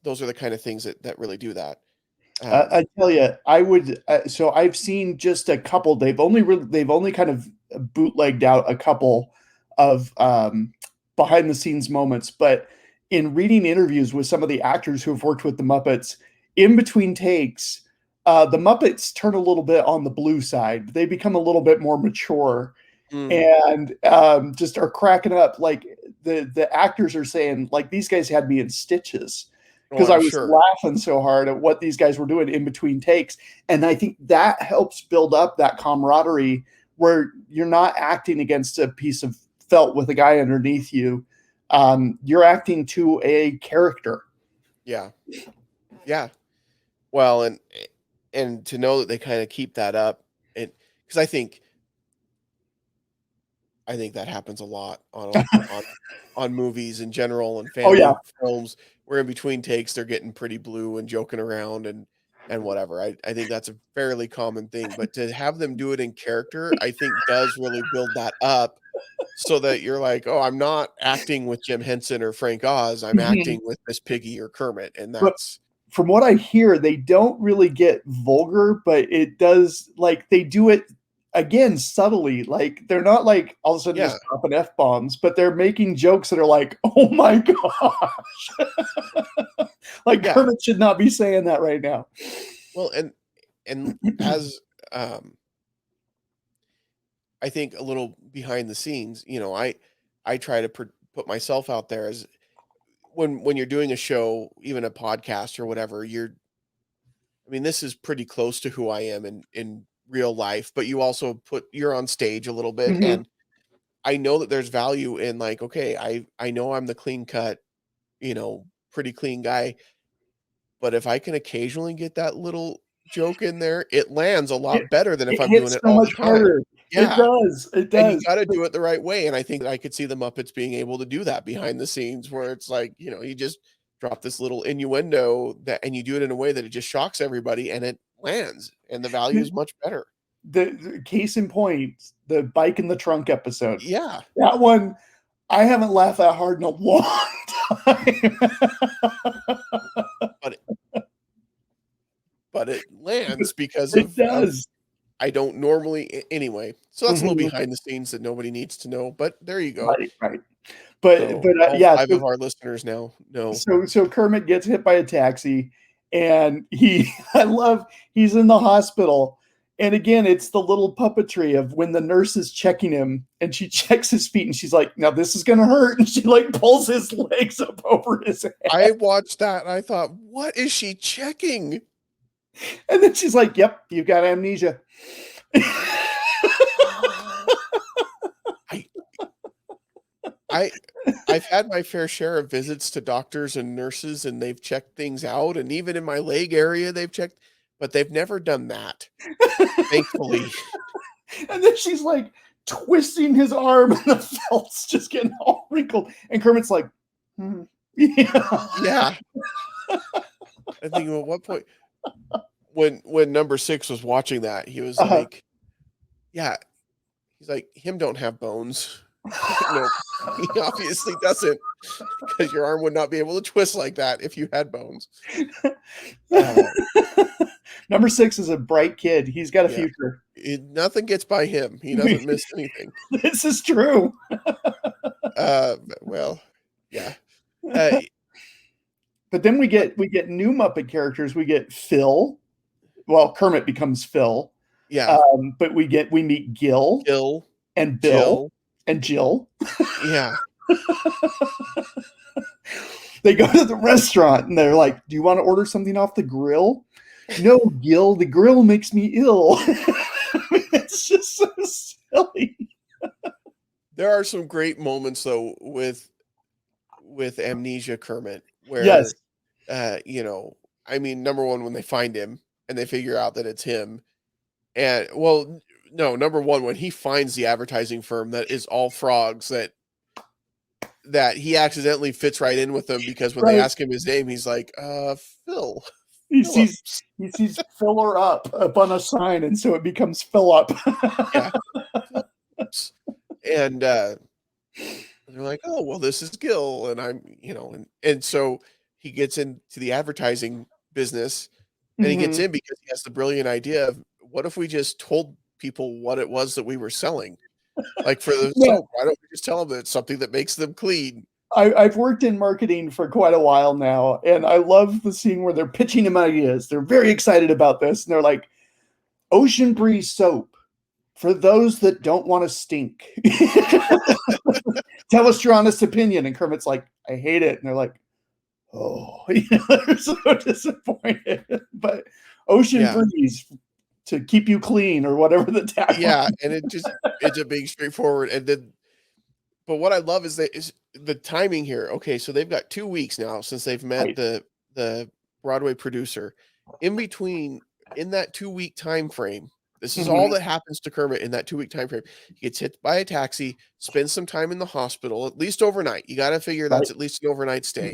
those are the kind of things that really do that. I tell you, I would. So I've seen just a couple. They've only kind of bootlegged out a couple of behind the scenes moments. But in reading interviews with some of the actors who have worked with the Muppets, in between takes, the Muppets turn a little bit on the blue side. They become a little bit more mature Mm, and just are cracking up. Like the actors are saying, like these guys had me in stitches oh, because I'm I was sure. laughing so hard at what these guys were doing in between takes, and I think that helps build up that camaraderie where you're not acting against a piece of felt with a guy underneath you. You're acting to a character. Yeah. Yeah. Well, and to know that they kind of keep that up, and because I think that happens a lot on movies in general and Oh yeah. family films where in between takes they're getting pretty blue and joking around and whatever. I think that's a fairly common thing, but to have them do it in character, I think does really build that up so that you're like, "Oh, I'm not acting with Jim Henson or Frank Oz, I'm Mhm. acting with Miss Piggy or Kermit," and But that's from what I hear, they don't really get vulgar, but it does like they do it again subtly. Like they're not like all of a sudden yeah, just dropping F bombs, but they're making jokes that are like, oh my gosh. Like yeah. Kermit should not be saying that right now. Well, and as, um I think a little behind the scenes, I try to put myself out there as when you're doing a show, even a podcast or whatever, I mean, this is pretty close to who I am in real life, but you also you're on stage a little bit, Mhm. and I know that there's value in like, okay, I know I'm the clean cut, pretty clean guy, but if I can occasionally get that little joke in there, it lands a It, lot better than if it I'm doing hits it so all the much time. harder. It Yeah. does. It And you does. gotta do it the right way, and I think that I could see the Muppets being able to do that behind the scenes where it's like, you just drop this little innuendo and you do it in a way that it just shocks everybody and it lands, and the value is much better. The case in point, the bike in the trunk episode. Yeah, That one, I haven't laughed that hard in a long time. but it lands because It of does. I don't normally anyway. So that's a little Mhm. behind the scenes that nobody needs to know, but there you go. Right, right. But So all yeah, 5 of our listeners now know. so Kermit gets hit by a taxi, and I love he's in the hospital, and again, it's the little puppetry of when the nurse is checking him, and she checks his feet, and she's like, "Now this is gonna hurt," and she, like, pulls his legs up over his head, I watched that and I thought, "What is she checking?" and then she's like, "Yep, you've got amnesia." I I I've had my fair share of visits to doctors and nurses, and they've checked things out, and even in my leg area, they've checked. but they've never done that, thankfully. And then she's like twisting his arm and the felt's just getting all wrinkled. And Kermit's like, yeah. Yeah. I think at what point when number 6 was watching that, he was like, yeah, he's like, him don't have bones. No, he obviously doesn't, because your arm would not be able to twist like that if you had bones. Number 6 is a bright kid. He's got a Yeah. future. Nothing gets by him. He doesn't miss anything. This is true. Well, yeah. But then we get new Muppet characters. We get Phil. Well, Kermit becomes Phil. Yeah. But we meet Gil and Bill Jill. and Jill. Yeah. They go to the restaurant and they're like, "Do you want to order something off the grill?" "No, Gil, the grill makes me ill." I mean, it's just so silly. There are some great moments though with Amnesia Kermit, where Yes. you know, I mean, number one, when they find him and they figure out that it's him, and well, no, number one, when he finds the advertising firm that is all frogs, that he accidentally fits right in with them, because when they ask him his name, he's like, Phil. He sees Filler up on a sign, and so it becomes Fill Up. Yeah. And they're like, "Oh, well, this is Gil," and I'm, and so he gets into the advertising business, and he gets in because he has the brilliant idea of, what if we just told people what it was that we were selling? Like for the soap, why don't we just tell them that it's something that makes them clean? I've worked in marketing for quite a while now, and I love the scene where they're pitching him ideas. They're very excited about this, and they're like, "Ocean Breeze soap for those that don't want to stink." Tell us your honest opinion. And Kermit's like, "I hate it." And they're like, "Oh," they're so disappointed. But Ocean Breeze to keep you clean, or whatever the tagline. Yeah, and it's a big straightforward. And then, but what I love is the timing here. Okay, so they've got 2 weeks now since they've met the Broadway producer. In that 2-week time frame, this is all that happens to Kermit in that 2-week time frame. He gets hit by a taxi, spends some time in the hospital, at least overnight. You got to figure that's at least an overnight stay.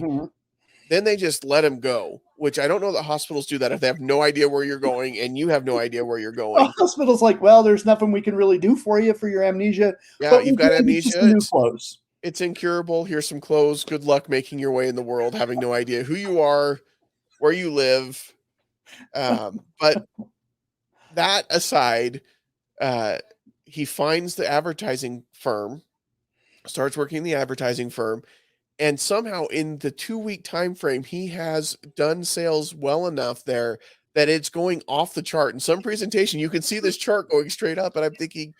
Then they just let him go, which I don't know that hospitals do that if they have no idea where you're going and you have no idea where you're going. The hospital's like, "Well, there's nothing we can really do for you for your amnesia. Yeah, you've got amnesia. Clothes. It's incurable. Here's some clothes. Good luck making your way in the world, having no idea who you are, where you live." But that aside, he finds the advertising firm, starts working in the advertising firm, and somehow in the 2-week time frame, he has done sales well enough there that it's going off the chart. In some presentation, you can see this chart going straight up, and I'm thinking,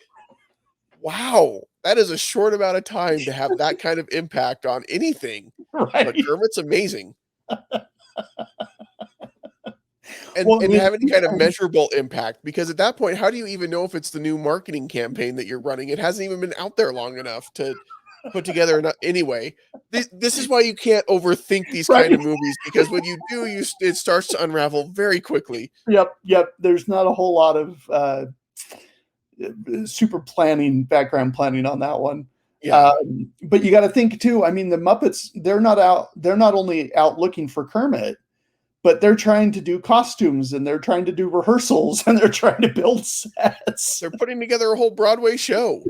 wow, that is a short amount of time to have that kind of impact on anything. Right. But Kermit's amazing. And have any kind of measurable impact, because at that point, how do you even know if it's the new marketing campaign that you're running? It hasn't even been out there long enough to put together. Anyway, this is why you can't overthink these kind of movies, because when you do, it starts to unravel very quickly. Yep. There's not a whole lot of super background planning on that one. Yeah. But you got to think too. I mean, the Muppets, they're not only out looking for Kermit, but they're trying to do costumes, and they're trying to do rehearsals, and they're trying to build sets. They're putting together a whole Broadway show.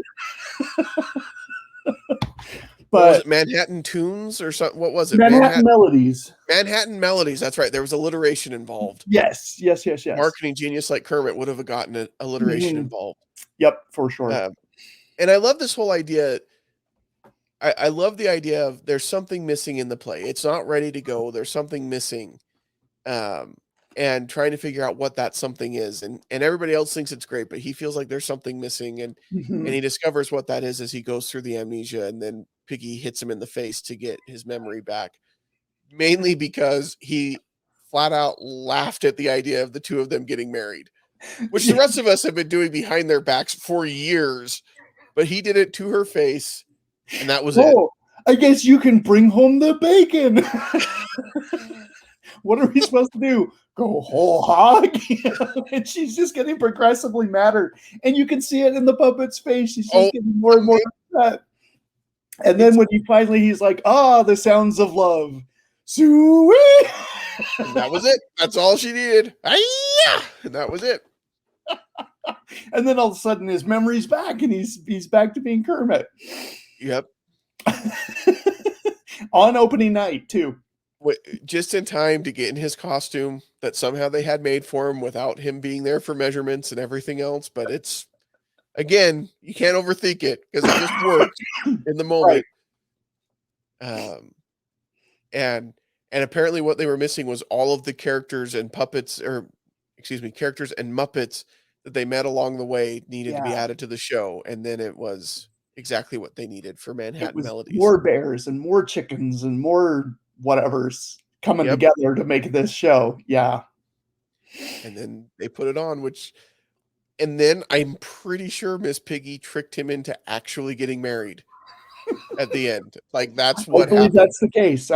But was it Manhattan Tunes or something? What was it? Manhattan Melodies. Manhattan Melodies. That's right. There was alliteration involved. Yes. Marketing genius like Kermit would have gotten an alliteration involved. Yep, for sure. And I love this whole idea. I love the idea of there's something missing in the play. It's not ready to go. There's something missing. And trying to figure out what that something is. And everybody else thinks it's great, but he feels like there's something missing. And he discovers what that is as he goes through the amnesia, and then Piggy hits him in the face to get his memory back. Mainly because he flat out laughed at the idea of the two of them getting married, which the rest of us have been doing behind their backs for years. But he did it to her face, and that was it. I guess you can bring home the bacon. What are we supposed to do? Go whole hog? And she's just getting progressively madder. And you can see it in the puppet's face. She's just Oh, getting more and more upset. And then when he's like, the sounds of love. Suey! And that was it. That's all she needed. Hi-ya! And that was it. And then all of a sudden his memory's back and he's back to being Kermit. Yep. On opening night, too. Just in time to get in his costume that somehow they had made for him without him being there for measurements and everything else. But it's, again, you can't overthink it because it just works in the moment. Right. And apparently what they were missing was all of the characters and characters and Muppets that they met along the way needed to be added to the show. And then it was exactly what they needed for Manhattan Melodies. More bears and more chickens and more whatever's coming together to make this show. Yeah. And then they put it on, and then I'm pretty sure Miss Piggy tricked him into actually getting married at the end. Like, that's what happened. That's the case.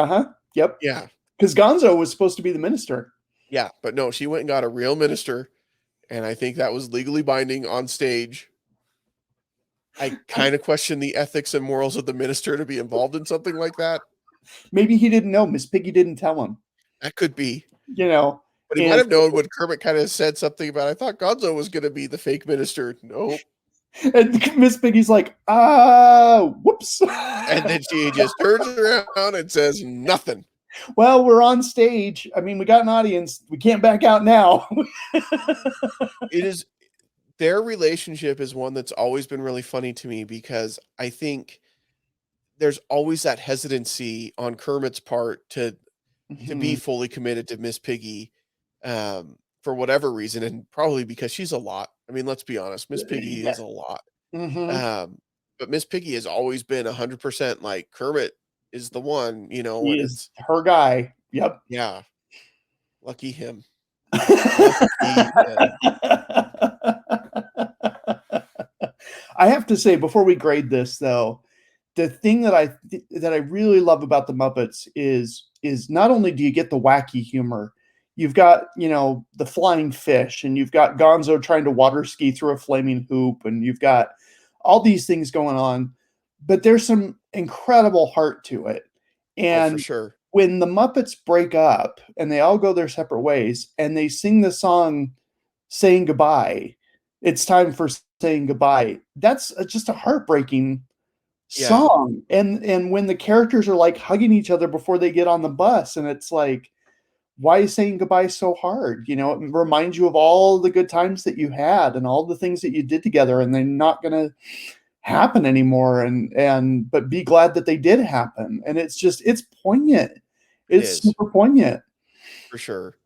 Yep. Yeah. Because Gonzo was supposed to be the minister. Yeah, but no, she went and got a real minister, and I think that was legally binding on stage. I kind of question the ethics and morals of the minister to be involved in something like that. Maybe he didn't know. Miss Piggy didn't tell him. That could be. But he might have known when Kermit kind of said something about, I thought Gonzo was going to be the fake minister. Nope. And Miss Piggy's like, whoops. And then she just turns around and says nothing. Well, we're on stage. I mean, we got an audience. We can't back out now. Their relationship is one that's always been really funny to me because I think there's always that hesitancy on Kermit's part to be fully committed to Miss Piggy for whatever reason, and probably because she's a lot. I mean, let's be honest, Miss Piggy is a lot. But Miss Piggy has always been 100% like, Kermit is the one, he is her guy. Yep. Yeah. Lucky him. Lucky him. I have to say, before we grade this, though, the thing that I really love about the Muppets is not only do you get the wacky humor, you've got, the flying fish, and you've got Gonzo trying to water ski through a flaming hoop, and you've got all these things going on, but there's some incredible heart to it. And for sure. When the Muppets break up and they all go their separate ways and they sing the song Saying Goodbye, it's time for saying goodbye. That's just a heartbreaking song. And when the characters are like hugging each other before they get on the bus, and it's like, why is saying goodbye so hard? It reminds you of all the good times that you had and all the things that you did together, and they're not going to happen anymore. But be glad that they did happen. And it's poignant. It's super poignant. For sure.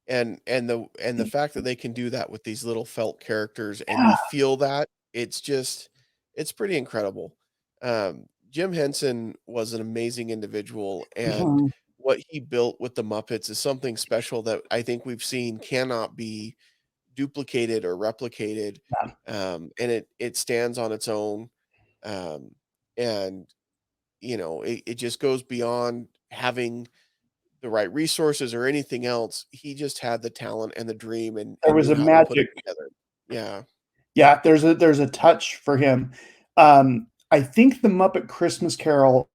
And the fact that they can do that with these little felt characters and you feel that, it's pretty incredible. Jim Henson was an amazing individual, and what he built with the Muppets is something special that I think we've seen cannot be duplicated or replicated. And it stands on its own. And it just goes beyond having the right resources or anything else. He just had the talent and the dream, and there was a magic together. Yeah. There's a touch for him. I think the Muppet Christmas Carol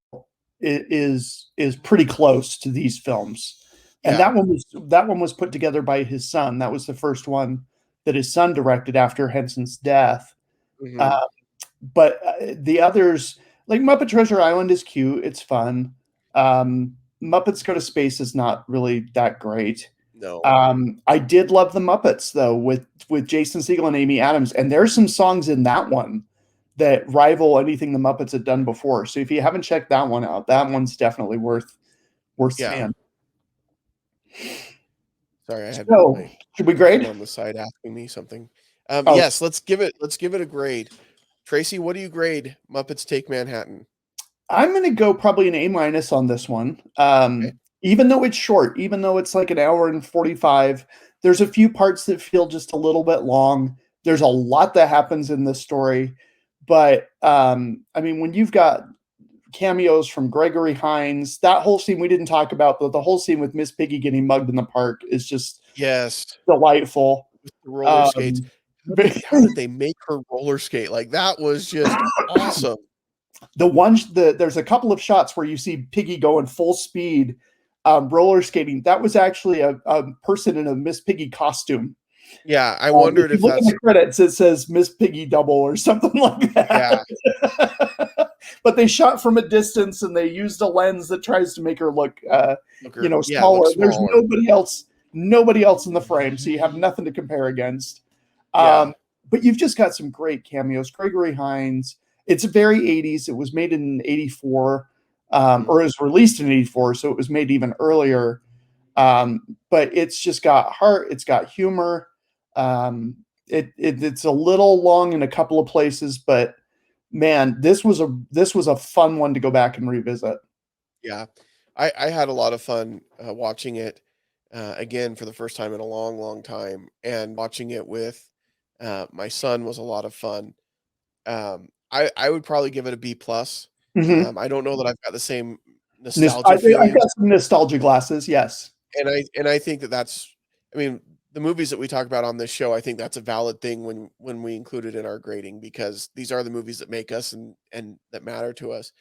is pretty close to these films, and that one was put together by his son. That was the first one that his son directed after Henson's death. But the others, like Muppet Treasure Island, is cute. It's fun. Muppets Go to Space is not really that great. No. I did love the Muppets though, with Jason Segel and Amy Adams, and there's some songs in that one that rival anything the Muppets had done before. So if you haven't checked that one out, that one's definitely worth seeing. Sorry, I had should we grade on the side asking me something. Yes, let's give it a grade. Tracy, what do you grade Muppets Take Manhattan? I'm going to go probably an A- on this one. Even though it's short, even though it's like an hour and 45, there's a few parts that feel just a little bit long. There's a lot that happens in this story. But, I mean, when you've got cameos from Gregory Hines. That whole scene we didn't talk about, but the whole scene with Miss Piggy getting mugged in the park is just Yes. delightful. With the roller skates. How did they make her roller skate? Like, that was just awesome. There's a couple of shots where you see Piggy going full speed, roller skating. That was actually a person in a Miss Piggy costume. Yeah, I wondered if you look in the credits, it says Miss Piggy double or something like that. Yeah. But they shot from a distance and they used a lens that tries to make her look, smaller. Look There's smaller. nobody else in the frame, so you have nothing to compare against. Yeah. But you've just got some great cameos. Gregory Hines. It's very 80s. It was made in 84, or it was released in 84, so it was made even earlier. But it's just got heart. It's got humor. It's a little long in a couple of places, but man, this was a fun one to go back and revisit. Yeah. I had a lot of fun watching it again for the first time in a long, long time, and watching it with my son was a lot of fun. I would probably give it a B plus. Mm-hmm. I don't know that I've got the same I've nostalgia feeling, got some nostalgia glasses. Yes. and I think that that's, I mean, the movies that we talk about on this show, I think that's a valid thing when we include it in our grading, because these are the movies that make us and that matter to us.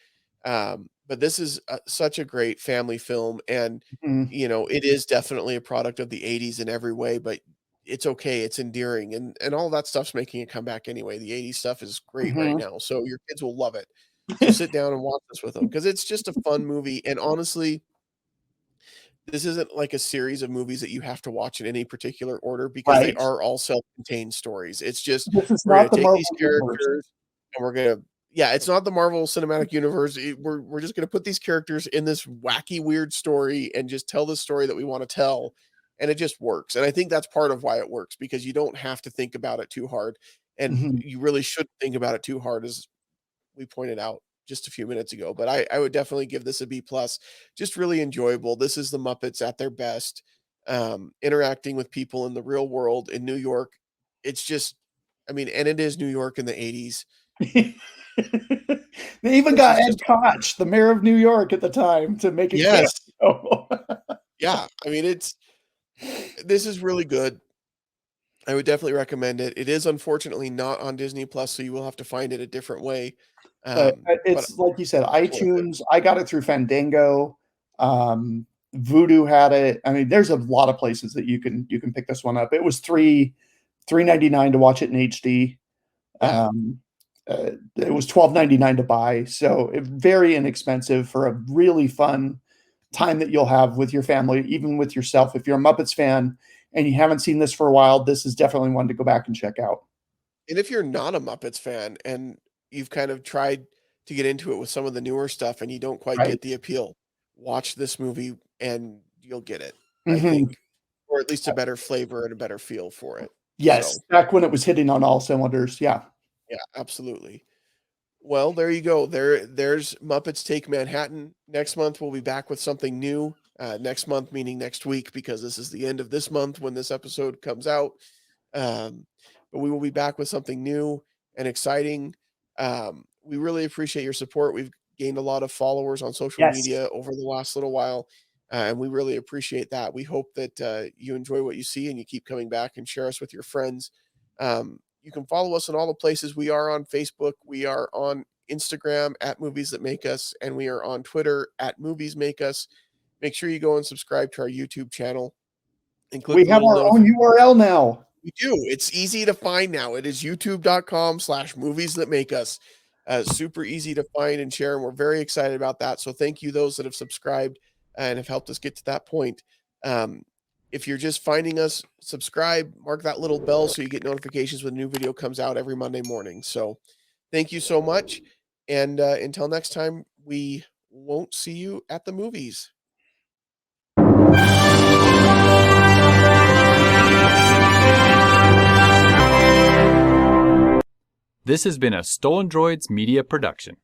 But this is such a great family film, and Mm-hmm. it is definitely a product of the 80s in every way, but it's okay, it's endearing, and all that stuff's making a comeback anyway. The 80s stuff is great right Mm-hmm. now, so your kids will love it. So sit down and watch this with them, because it's just a fun movie, and honestly, this isn't like a series of movies that you have to watch in any particular order, because they Right. are all self-contained stories. It's just, This is we're gonna not the take these Marvel universe. characters and we're gonna, yeah, it's not the Marvel Cinematic Universe. We're just gonna put these characters in this wacky, weird story and just tell the story that we wanna tell, and it just works, and I think that's part of why it works, because you don't have to think about it too hard, and Mm-hmm. you really shouldn't think about it too hard, as we pointed out just a few minutes ago. But I would definitely give this a B plus. Just really enjoyable. This is the Muppets at their best, interacting with people in the real world in New York. It's just, I mean, and it is New York in the 80s. They even This got is Ed just, Koch, the mayor of New York at the time, to make a yes, cameo. yeah. I mean, this is really good. I would definitely recommend it. It is unfortunately not on Disney Plus, so you will have to find it a different way. But But it's like you said, it's worth it. iTunes. I got it through Fandango. Voodoo had it. I mean, there's a lot of places that you can pick this one up. It was $3.99 to watch it in HD. Yeah. It was $12.99 to buy, so very inexpensive for a really fun time that you'll have with your family, even with yourself. If you're a Muppets fan and you haven't seen this for a while, this is definitely one to go back and check out. And if you're not a Muppets fan and you've kind of tried to get into it with some of the newer stuff and you don't quite Right. get the appeal, watch this movie and you'll get it, I Mm-hmm. think, or at least a better flavor and a better feel for it. Yes, So, back when it was hitting on all cylinders. Yeah. yeah, absolutely. Well, there you go. There's Muppets Take Manhattan. Next month we'll be back with something new. Next month meaning next week, because this is the end of this month when this episode comes out. Um, but we will be back with something new and exciting. We really appreciate your support. We've gained a lot of followers on social Yes. media over the last little while, and we really appreciate that. We hope that you enjoy what you see and you keep coming back and share us with your friends. You can follow us in all the places. We are on Facebook, we are on Instagram at Movies That Make Us, and we are on Twitter at Movies Make Us. Make sure you go and subscribe to our YouTube channel and click We the have little our own notification. URL now. We do. It's easy to find now. It is youtube.com/movies that make us. Super easy to find and share. And we're very excited about that. So thank you, those that have subscribed and have helped us get to that point. Um, if you're just finding us, subscribe, mark that little bell so you get notifications when a new video comes out every Monday morning. So thank you so much. And until next time, we won't see you at the movies. This has been a Stolen Droids Media production.